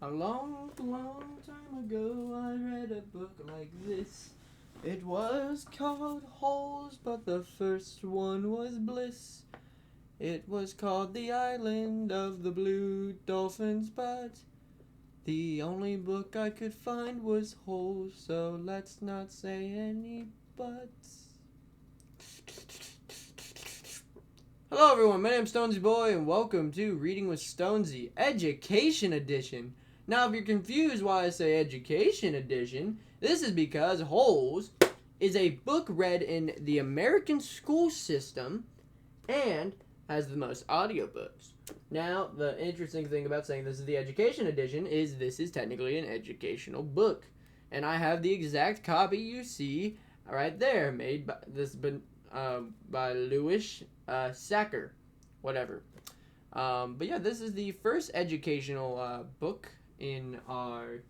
A long, long time ago, I read a book like this. It was called Holes, but the first one was Bliss. It was called The Island of the Blue Dolphins, but the only book I could find was Holes, so let's not say any buts. Hello everyone, my name's Stonesy Boy, and welcome to Reading with Stonesy, Education Edition. Now, if you're confused why I say Education Edition, this is because Holes is a book read in the American school system and has the most audiobooks. Now, the interesting thing about saying this is the Education Edition is this is technically an educational book. And I have the exact copy you see right there, made by Louis Sachar, whatever. But yeah, this is the first educational book in our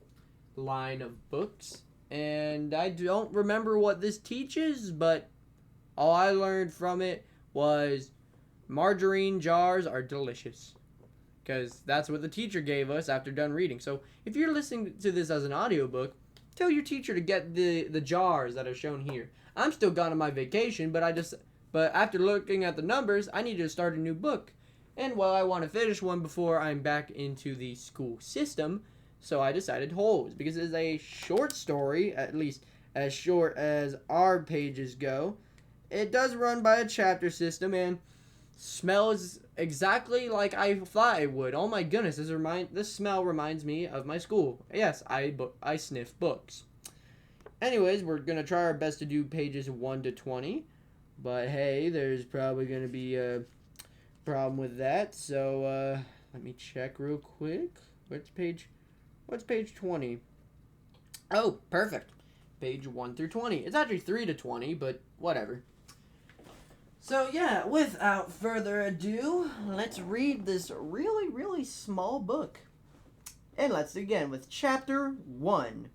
line of books. And I don't remember what this teaches, but all I learned from it was margarine jars are delicious. Because that's what the teacher gave us after done reading. So if you're listening to this as an audiobook, tell your teacher to get the jars that are shown here. I'm still gone on my vacation, but after looking at the numbers, I need to start a new book. And I want to finish one before I'm back into the school system, so I decided Holes, because it's a short story, at least as short as our pages go. It does run by a chapter system and smells exactly like I thought it would. Oh my goodness, this smell reminds me of my school. Yes, I sniff books. Anyways, we're going to try our best to do pages 1 to 20. But hey, there's probably going to be a problem with that. So let me check real quick. What's page 20? Oh, perfect. Page 1 through 20. It's actually 3 to 20, but whatever. So yeah, without further ado, let's read this really, really small book. And let's begin with chapter 1.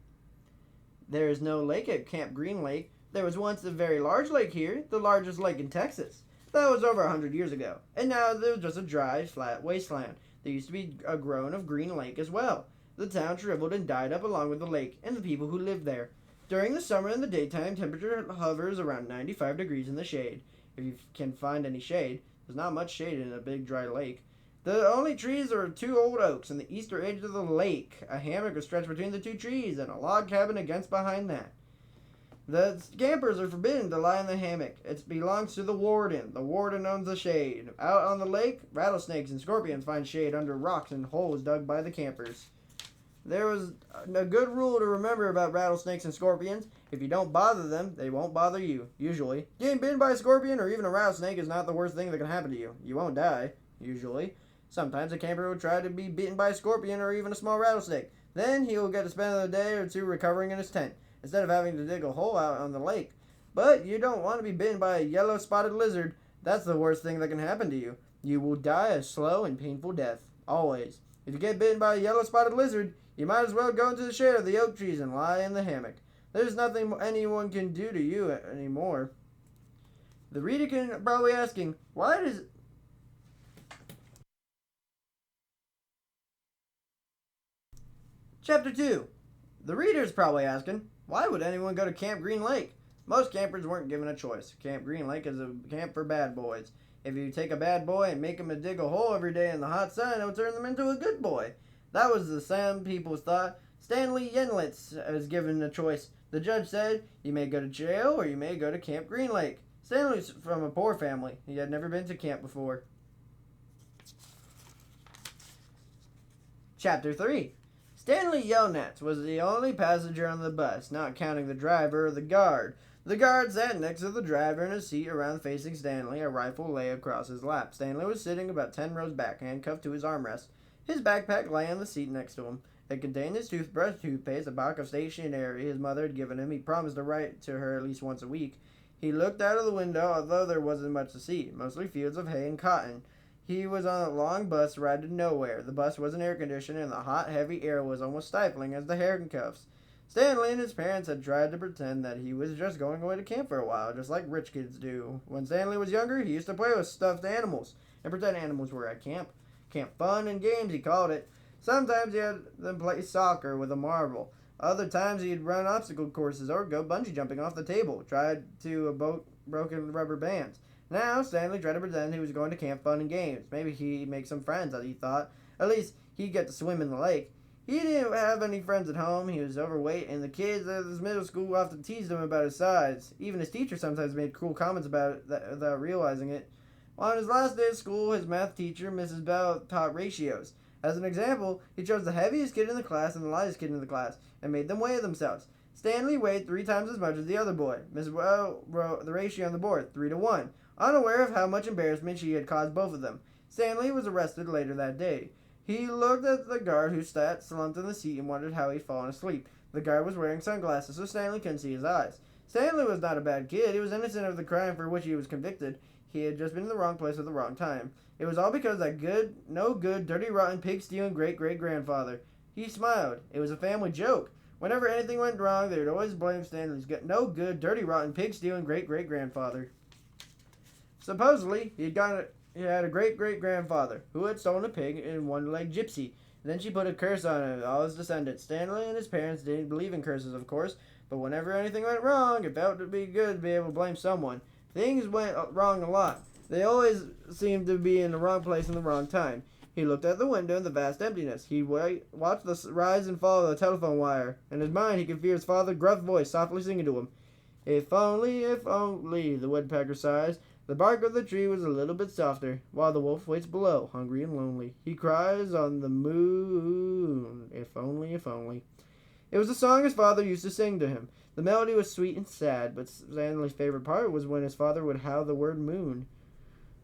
There is no lake at Camp Green Lake. There was once a very large lake here, the largest lake in Texas. That was over 100 years ago. And now there was just a dry, flat wasteland. There used to be a grown of Green Lake as well. The town shriveled and died up along with the lake and the people who lived there. During the summer and the daytime, temperature hovers around 95 degrees in the shade. If you can find any shade. There's not much shade in a big dry lake. The only trees are 2 old oaks in the eastern edge of the lake. A hammock is stretched between the 2 trees and a log cabin against behind that. The campers are forbidden to lie in the hammock. It belongs to the warden. The warden owns the shade. Out on the lake, rattlesnakes and scorpions find shade under rocks and holes dug by the campers. There was a good rule to remember about rattlesnakes and scorpions. If you don't bother them, they won't bother you, usually. Getting bitten by a scorpion or even a rattlesnake is not the worst thing that can happen to you. You won't die, usually. Sometimes a camper will try to be bitten by a scorpion or even a small rattlesnake. Then he will get to spend a day or 2 recovering in his tent, instead of having to dig a hole out on the lake. But you don't want to be bitten by a yellow spotted lizard. That's the worst thing that can happen to you. You will die a slow and painful death, always. If you get bitten by a yellow spotted lizard, you might as well go into the shade of the oak trees and lie in the hammock. There's nothing anyone can do to you anymore. The reader can probably asking, why does... Chapter 2. The reader is probably asking, why would anyone go to Camp Green Lake? Most campers weren't given a choice. Camp Green Lake is a camp for bad boys. If you take a bad boy and make him dig a hole every day in the hot sun, it will turn them into a good boy. That was the some people's thought. Stanley Yenlitz was given a choice. The judge said, you may go to jail or you may go to Camp Green Lake. Stanley's from a poor family. He had never been to camp before. Chapter 3. Stanley Yelnats was the only passenger on the bus, not counting the driver or the guard. The guard sat next to the driver in a seat around facing Stanley. A rifle lay across his lap. Stanley was sitting about 10 rows back, handcuffed to his armrest. His backpack lay on the seat next to him. It contained his toothbrush, toothpaste, a box of stationery his mother had given him. He promised to write to her at least once a week. He looked out of the window, although there wasn't much to see, mostly fields of hay and cotton. He was on a long bus ride to nowhere. The bus wasn't air-conditioned, and the hot, heavy air was almost stifling as the handcuffs. Stanley and his parents had tried to pretend that he was just going away to camp for a while, just like rich kids do. When Stanley was younger, he used to play with stuffed animals and pretend animals were at camp. Camp fun and games, he called it. Sometimes he had them play soccer with a marble. Other times he'd run obstacle courses or go bungee jumping off the table, tried to broken rubber bands. Now Stanley tried to pretend he was going to camp fun and games. Maybe he'd make some friends, as he thought. At least he'd get to swim in the lake. He didn't have any friends at home. He was overweight, and the kids at his middle school often teased him about his size. Even his teacher sometimes made cruel comments about it without realizing it. On his last day of school, his math teacher, Mrs. Bell, taught ratios. As an example, he chose the heaviest kid in the class and the lightest kid in the class, and made them weigh themselves. Stanley weighed 3 times as much as the other boy. Mrs. Bell wrote the ratio on the board, 3 to 1, unaware of how much embarrassment she had caused both of them. Stanley was arrested later that day. He looked at the guard who sat slumped in the seat and wondered how he'd fallen asleep. The guard was wearing sunglasses, so Stanley couldn't see his eyes. Stanley was not a bad kid. He was innocent of the crime for which he was convicted. He had just been in the wrong place at the wrong time. It was all because of that no good, dirty, rotten, pig-stealing great-great-grandfather. He smiled. It was a family joke. Whenever anything went wrong, they would always blame Stanley's no good, dirty, rotten, pig-stealing great-great-grandfather. Supposedly, he had a great-great-grandfather who had stolen a pig and one-legged gypsy. And then she put a curse on him and all his descendants. Stanley and his parents didn't believe in curses, of course, but whenever anything went wrong, it felt to be good to be able to blame someone. Things went wrong a lot. They always seemed to be in the wrong place in the wrong time. He looked out the window in the vast emptiness. He watched the rise and fall of the telephone wire. In his mind, he could hear his father's gruff voice softly singing to him. If only, the woodpecker sighs. The bark of the tree was a little bit softer, while the wolf waits below, hungry and lonely. He cries on the moon, if only, if only. It was a song his father used to sing to him. The melody was sweet and sad, but Stanley's favorite part was when his father would howl the word moon.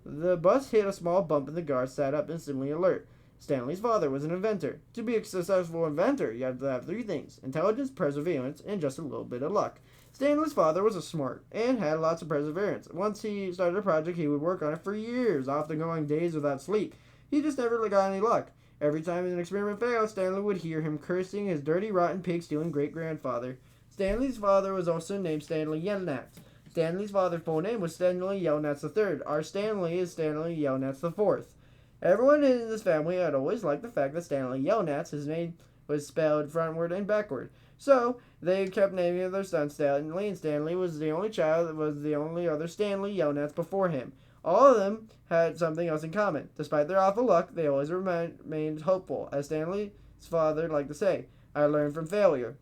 The bus hit a small bump and the guard sat up instantly alert. Stanley's father was an inventor. To be a successful inventor, you had to have 3 things: intelligence, perseverance, and just a little bit of luck. Stanley's father was smart and had lots of perseverance. Once he started a project, he would work on it for years, often going days without sleep. He just never got any luck. Every time an experiment failed, Stanley would hear him cursing his dirty, rotten, pig-stealing great-grandfather. Stanley's father was also named Stanley Yelnats. Stanley's father's full name was Stanley Yelnats III. Our Stanley is Stanley Yelnats IV. Everyone in this family had always liked the fact that Stanley Yelnats, his name was spelled frontward and backward. So they kept naming their son Stanley, and Stanley was the only child that was the only other Stanley Yelnats before him. All of them had something else in common. Despite their awful luck, they always remained hopeful. As Stanley's father liked to say, I learned from failure.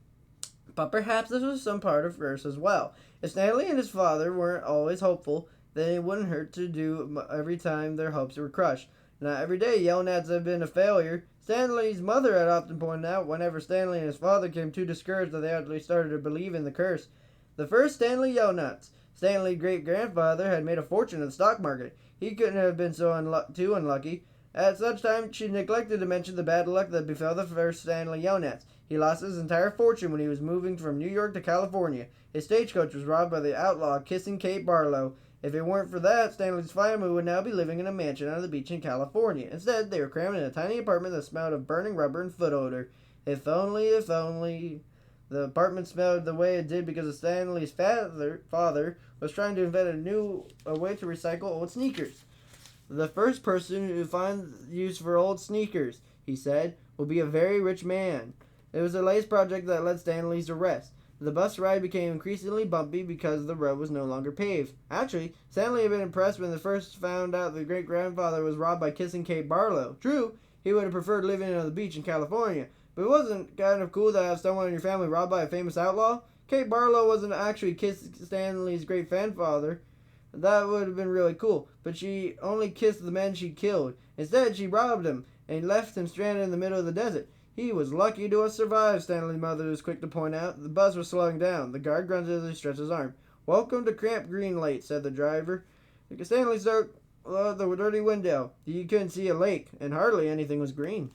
But perhaps this was some part of verse as well. If Stanley and his father weren't always hopeful, then it wouldn't hurt to do every time their hopes were crushed. Not every day Yelnats had been a failure. Stanley's mother had often pointed out whenever Stanley and his father came too discouraged that they actually started to believe in the curse. The first Stanley Yelnats, Stanley's great-grandfather, had made a fortune in the stock market. He couldn't have been too unlucky. At such time, she neglected to mention the bad luck that befell the first Stanley Yelnats. He lost his entire fortune when he was moving from New York to California. His stagecoach was robbed by the outlaw Kissing Kate Barlow. If it weren't for that, Stanley's family would now be living in a mansion on the beach in California. Instead, they were crammed in a tiny apartment that smelled of burning rubber and foot odor. If only. The apartment smelled the way it did because Stanley's father was trying to invent a way to recycle old sneakers. The first person who finds use for old sneakers, he said, will be a very rich man. It was the latest project that led Stanley's arrest. The bus ride became increasingly bumpy because the road was no longer paved. Actually, Stanley had been impressed when they first found out the great-grandfather was robbed by Kissing Kate Barlow. True, he would have preferred living on the beach in California, but it wasn't kind of cool to have someone in your family robbed by a famous outlaw. Kate Barlow wasn't actually Stanley's great-grandfather. That would have been really cool, but she only kissed the men she killed. Instead, she robbed him and left him stranded in the middle of the desert. He was lucky to have survived, Stanley's mother was quick to point out. The bus was slowing down. The guard grunted as he stretched his arm. Welcome to Camp Green Lake, said the driver. Stanley looked out the dirty window. You couldn't see a lake, and hardly anything was green.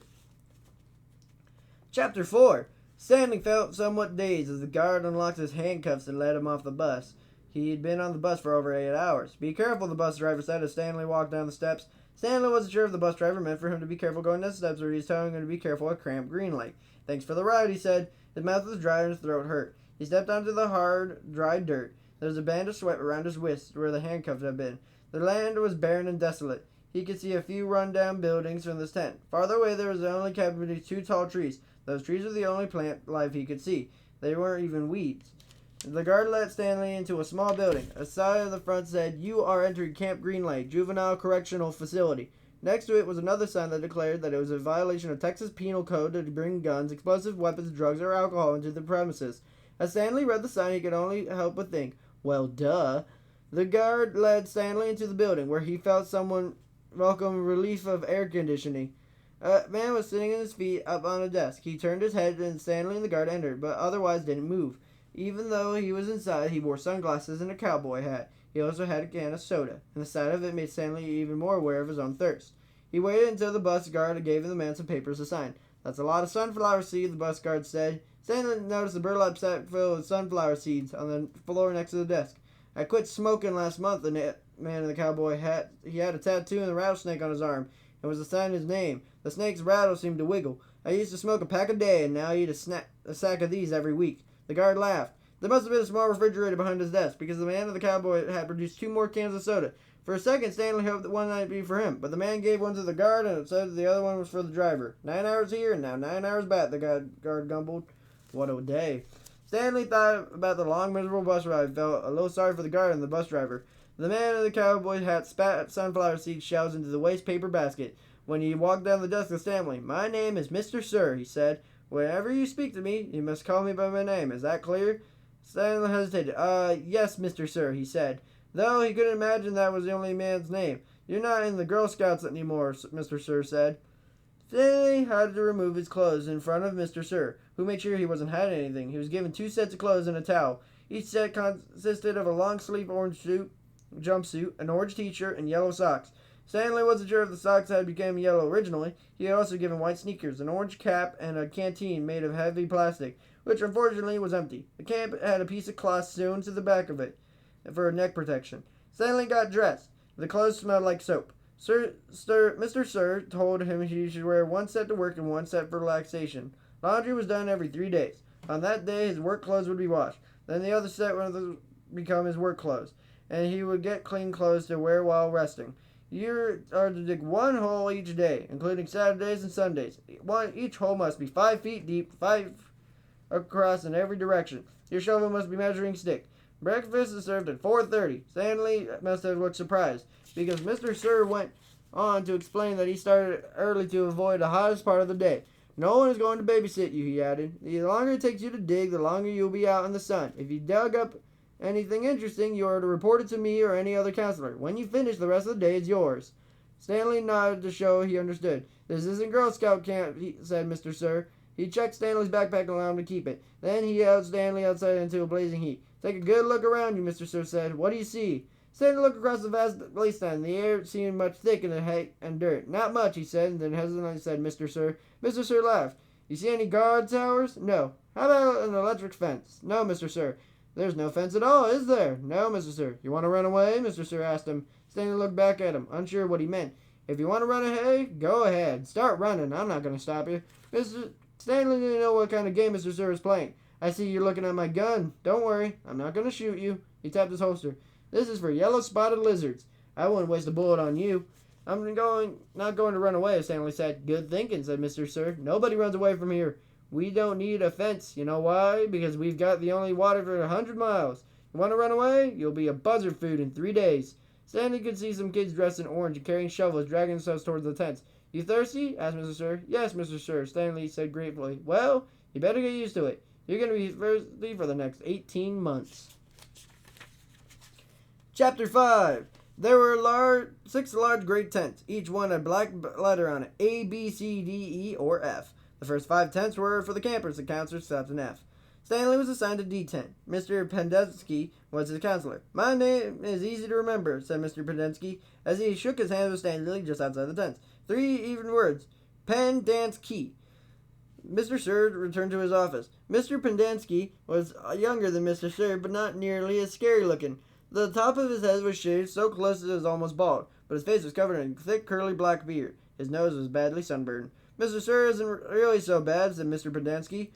Chapter 4. Stanley felt somewhat dazed as the guard unlocked his handcuffs and led him off the bus. He'd been on the bus for over 8 hours. Be careful, the bus driver said as Stanley walked down the steps. Stanley wasn't sure if the bus driver meant for him to be careful going down the steps or he was telling him to be careful at Camp Green Lake. Thanks for the ride, he said. His mouth was dry and his throat hurt. He stepped onto the hard, dry dirt. There was a band of sweat around his wrist where the handcuffs had been. The land was barren and desolate. he could see a few run-down buildings from this tent. Farther away, there was only cabin beneath two tall trees. Those trees were the only plant life he could see. They weren't even weeds. The guard led Stanley into a small building. A sign on the front said, "You are entering Camp Green Lake, Juvenile Correctional Facility." Next to it was another sign that declared that it was a violation of Texas Penal Code to bring guns, explosive weapons, drugs, or alcohol into the premises. As Stanley read the sign, he could only help but think, well, duh. The guard led Stanley into the building, where he felt someone welcome relief of air conditioning. A man was sitting on his feet up on a desk. He turned his head, and Stanley and the guard entered, but otherwise didn't move. Even though he was inside, he wore sunglasses and a cowboy hat. He also had a can of soda, and the sight of it made Stanley even more aware of his own thirst. He waited until the bus guard gave the man some papers to sign. "That's a lot of sunflower seeds," the bus guard said. Stanley noticed a burlap sack filled with sunflower seeds on the floor next to the desk. "I quit smoking last month," the man in the cowboy hat. He had a tattoo of a rattlesnake on his arm. It was a sign of his name. The snake's rattle seemed to wiggle. "I used to smoke a pack a day, and now I eat a sack of these every week." The guard laughed. There must have been a small refrigerator behind his desk, because the man in the cowboy hat produced 2 more cans of soda. For a second, Stanley hoped that one might be for him, but the man gave one to the guard and said the other one was for the driver. 9 hours here, and now 9 hours back, the guard gumbled. What a day. Stanley thought about the long, miserable bus ride, felt a little sorry for the guard and the bus driver. The man in the cowboy hat spat sunflower seed shells into the waste paper basket. When he walked down the desk with Stanley, "My name is Mr. Sir," he said. "Whenever you speak to me, you must call me by my name. Is that clear?" Stanley hesitated. Yes, Mr. Sir," he said, though he couldn't imagine that was the only man's name. "You're not in the Girl Scouts anymore," Mr. Sir said. Stanley had to remove his clothes in front of Mr. Sir, who made sure he wasn't hiding anything. He was given 2 sets of clothes and a towel. Each set consisted of a long-sleeve orange jumpsuit, an orange t-shirt, and yellow socks. Stanley wasn't sure if the socks had become yellow originally. He had also given white sneakers, an orange cap, and a canteen made of heavy plastic, which unfortunately was empty. The cap had a piece of cloth sewn to the back of it for neck protection. Stanley got dressed. The clothes smelled like soap. Mr. Sir told him he should wear 1 set to work and 1 set for relaxation. Laundry was done every 3 days. On that day, his work clothes would be washed. Then the other set would become his work clothes, and he would get clean clothes to wear while resting. You are to dig 1 hole each day, including Saturdays and Sundays. Each hole must be 5 feet deep, 5 across in every direction. Your shovel must be measuring stick. Breakfast is served at 4:30. Stanley must have looked surprised, because Mr. Sir went on to explain that he started early to avoid the hottest part of the day. "No one is going to babysit you," he added. "The longer it takes you to dig, the longer you'll be out in the sun. If you dug up anything interesting, you are to report it to me or any other counselor. When you finish, the rest of the day is yours." Stanley nodded to show he understood. "This isn't Girl Scout camp," said Mr. Sir. He checked Stanley's backpack and allowed him to keep it. Then he held Stanley outside into a blazing heat. "Take a good look around you," Mr. Sir said. "What do you see?" Stanley looked across the vast wasteland. The air seemed much thick in the hay and dirt. "Not much," he said, and then hesitantly said, "Mr. Sir." Mr. Sir laughed. "You see any guard towers?" "No." "How about an electric fence?" "No, Mr. Sir." "There's no fence at all, is there?" "No, Mr. Sir." "You want to run away?" Mr. Sir asked him. Stanley looked back at him, unsure what he meant. "If you want to run away, go ahead. Start running. I'm not going to stop you." Stanley didn't know what kind of game Mr. Sir was playing. "I see you're looking at my gun. Don't worry. I'm not going to shoot you." He tapped his holster. "This is for yellow-spotted lizards. I wouldn't waste a bullet on you." "I'm not going to run away," Stanley said. "Good thinking," said Mr. Sir. "Nobody runs away from here. We don't need a fence. You know why? Because we've got the only water for 100 miles. You want to run away? You'll be a buzzard food in 3 days." Stanley could see some kids dressed in orange and carrying shovels dragging themselves towards the tents. "You thirsty?" asked Mr. Sir. "Yes, Mr. Sir," Stanley said gratefully. "Well, you better get used to it. You're going to be thirsty for the next 18 months. Chapter 5. There were 6 large great tents. Each one had a black letter on it, A, B, C, D, E, or F. The first 5 tents were for the campers. The counselor slept in F. Stanley was assigned to D tent. Mr. Pendensky was his counselor. "My name is easy to remember," said Mr. Pendensky, as he shook his hand with Stanley just outside the tents. 3 even words. Pen, dance, key. Mr. Sir returned to his office. Mr. Pendensky was younger than Mr. Sir, but not nearly as scary looking. The top of his head was shaved so close that it was almost bald, but his face was covered in a thick, curly black beard. His nose was badly sunburned. "Mr. Sir isn't really so bad," said Mr. Pendensky.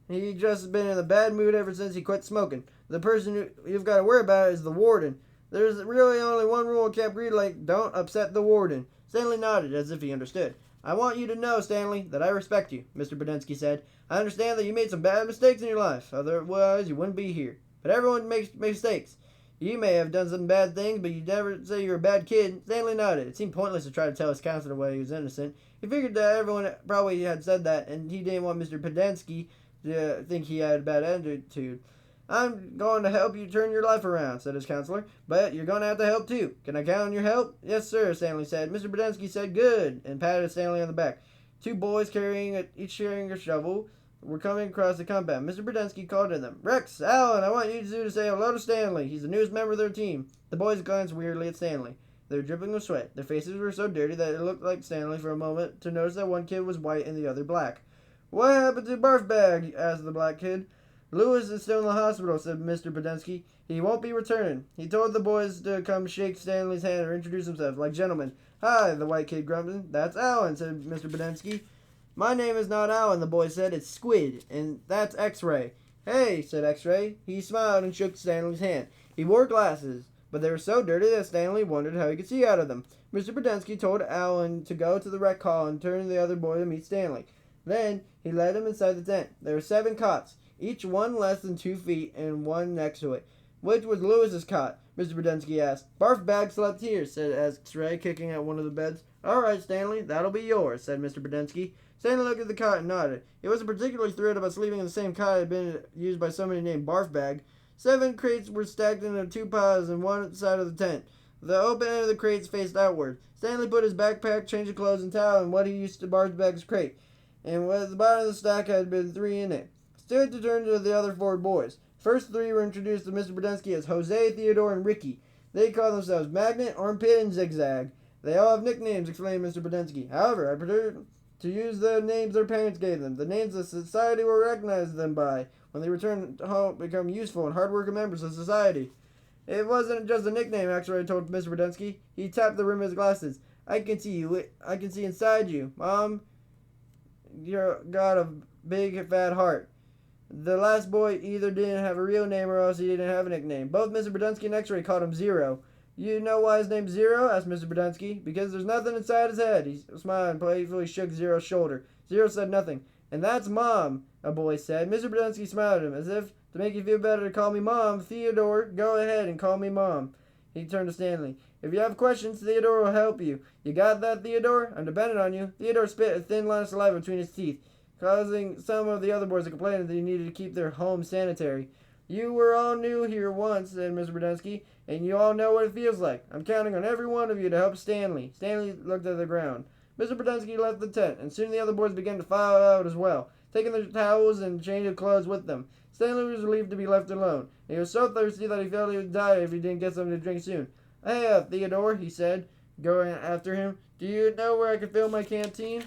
"He's just been in a bad mood ever since he quit smoking. The person you've got to worry about is the warden. There's really only one rule in Camp Green Lake: don't upset the warden." Stanley nodded as if he understood. I want you to know, Stanley, that I respect you, Mr. Budensky said. I understand that you made some bad mistakes in your life, otherwise you wouldn't be here. But everyone makes mistakes. You may have done some bad things, but you never say you're a bad kid. Stanley nodded. It seemed pointless to try to tell his counselor why he was innocent. He figured that everyone probably had said that, and he didn't want Mr. Budensky to think he had a bad attitude. I'm going to help you turn your life around, said his counselor, but you're going to have to help too. Can I count on your help? Yes, sir, Stanley said. Mr. Budensky said, good, and patted Stanley on the back. Two boys each carrying a shovel were coming across the compound. Mr. Budensky called to them. Rex, Alan, I want you two to say hello to Stanley. He's the newest member of their team. The boys glanced weirdly at Stanley. They were dripping with sweat. Their faces were so dirty that it looked like Stanley for a moment to notice that one kid was white and the other black. What happened to Barf Bag? Asked the black kid. Lewis is still in the hospital, said Mr. Budensky. He won't be returning. He told the boys to come shake Stanley's hand or introduce themselves like gentlemen. Hi, the white kid grunted. That's Alan, said Mr. Budensky. My name is not Alan, the boy said. It's Squid, and that's X-Ray. Hey, said X-Ray. He smiled and shook Stanley's hand. He wore glasses, but they were so dirty that Stanley wondered how he could see out of them. Mr. Budensky told Alan to go to the rec hall and turn the other boy to meet Stanley. Then he led him inside the tent. There were 7 cots, each one less than 2 feet and one next to it. Which was Lewis's cot? Mr. Budensky asked. Barf Bag slept here, said X-Ray, kicking at one of the beds. All right, Stanley, that'll be yours, said Mr. Budensky. Stanley looked at the cot and nodded. He wasn't particularly thrilled about sleeping in the same cot that had been used by somebody named Barf Bag. 7 crates were stacked into 2 piles on one side of the tent. The open end of the crates faced outward. Stanley put his backpack, change of clothes, and towel in what he used to Barf Bag's crate, and at the bottom of the stack had been 3 in it. Stood to turn to the other 4 boys. First 3 were introduced to Mr. Budensky as Jose, Theodore, and Ricky. They called themselves Magnet, Armpit, and Zigzag. They all have nicknames, explained Mr. Budensky. However, I prefer to use the names their parents gave them. The names the society will recognize them by. When they return home, become useful and hard-working members of society. It wasn't just a nickname, X-Ray told Mr. Budensky. He tapped the rim of his glasses. I can see you. I can see inside you. Mom, you're got a big, fat heart. The last boy either didn't have a real name or else he didn't have a nickname. Both Mr. Budensky and X-Ray called him Zero. You know why his name's Zero? Asked Mr. Budensky. Because there's nothing inside his head. He smiled and playfully shook Zero's shoulder. Zero said nothing. And that's Mom, a boy said. Mr. Budensky smiled at him, as if to make you feel better to call me Mom. Theodore, go ahead and call me Mom. He turned to Stanley. If you have questions, Theodore will help you. You got that, Theodore? I'm dependent on you. Theodore spit a thin line of saliva between his teeth, causing some of the other boys to complain that they needed to keep their home sanitary. You were all new here once, said Mr. Budensky, and you all know what it feels like. I'm counting on every one of you to help Stanley. Stanley looked at the ground. Mr. Budensky left the tent, and soon the other boys began to file out as well, taking their towels and change of clothes with them. Stanley was relieved to be left alone. He was so thirsty that he felt he would die if he didn't get something to drink soon. Hey, Theodore, he said, going after him. Do you know where I can fill my canteen?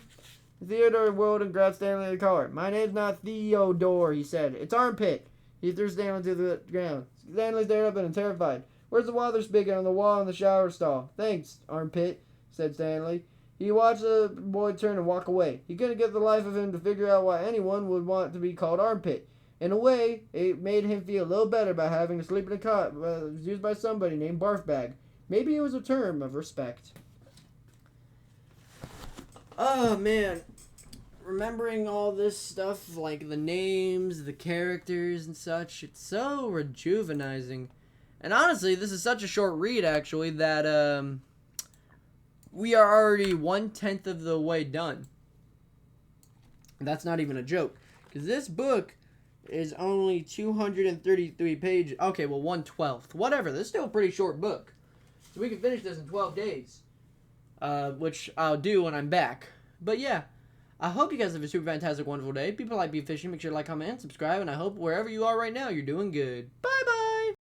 Theodore whirled and grabbed Stanley in the collar. My name's not Theodore, he said. It's Armpit. He threw Stanley to the ground. Stanley stared up at him, terrified. Where's the water spigot on the wall in the shower stall? Thanks, Armpit, said Stanley. He watched the boy turn and walk away. He couldn't get the life of him to figure out why anyone would want to be called Armpit. In a way, it made him feel a little better about having to sleep in a cot that was used by somebody named Barf Bag. Maybe it was a term of respect. Oh, man. Remembering all this stuff, like the names, the characters, and such, it's so rejuvenizing. And honestly, this is such a short read, actually, that we are already 1/10 of the way done. That's not even a joke. Because this book is only 233 pages. Okay, well, 1/12. Whatever, this is still a pretty short book. So we can finish this in 12 days. Which I'll do when I'm back. But yeah, I hope you guys have a super fantastic, wonderful day. People like beef fishing. Make sure to like, comment, and subscribe. And I hope wherever you are right now, you're doing good. Bye-bye.